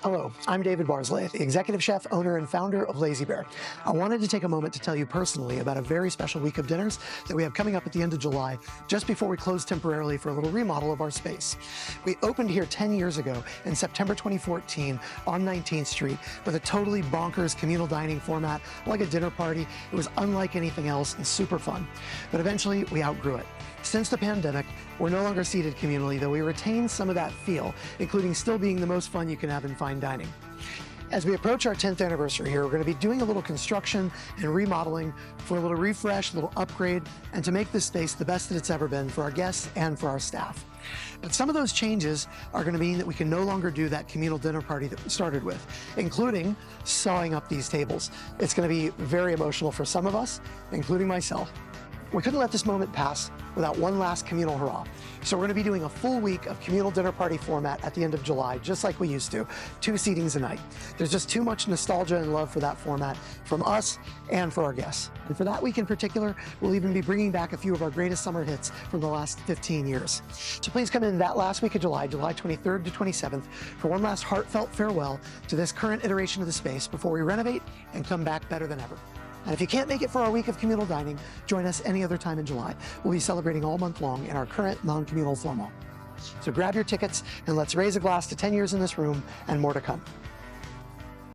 Hello, I'm David Barsley, the executive chef, owner, and founder of Lazy Bear. I wanted to take a moment to tell you personally about a very special week of dinners that we have coming up at the end of July, just before we close temporarily for a little remodel of our space. We opened here 10 years ago in September 2014 on 19th Street with a totally bonkers communal dining format, like a dinner party. It was unlike anything else and super fun. But eventually we outgrew it. Since the pandemic, we're no longer seated communally, though we retain some of that feel, including still being the most fun you can have in fine dining. As we approach our 10th anniversary here, we're going to be doing a little construction and remodeling for a little refresh, a little upgrade, and to make this space the best that it's ever been for our guests and for our staff. But some of those changes are going to mean that we can no longer do that communal dinner party that we started with, including sawing up these tables. It's going to be very emotional for some of us, including myself. We couldn't let this moment pass without one last communal hurrah. So we're going to be doing a full week of communal dinner party format at the end of July, just like we used to, 2 seatings a night. There's just too much nostalgia and love for that format from us and for our guests. And for that week in particular, we'll even be bringing back a few of our greatest summer hits from the last 15 years. So please come in that last week of July, July 23rd to 27th, for one last heartfelt farewell to this current iteration of the space before we renovate and come back better than ever. And if you can't make it for our week of communal dining, join us any other time in July. We'll be celebrating all month long in our current non-communal format. So grab your tickets and let's raise a glass to 10 years in this room and more to come.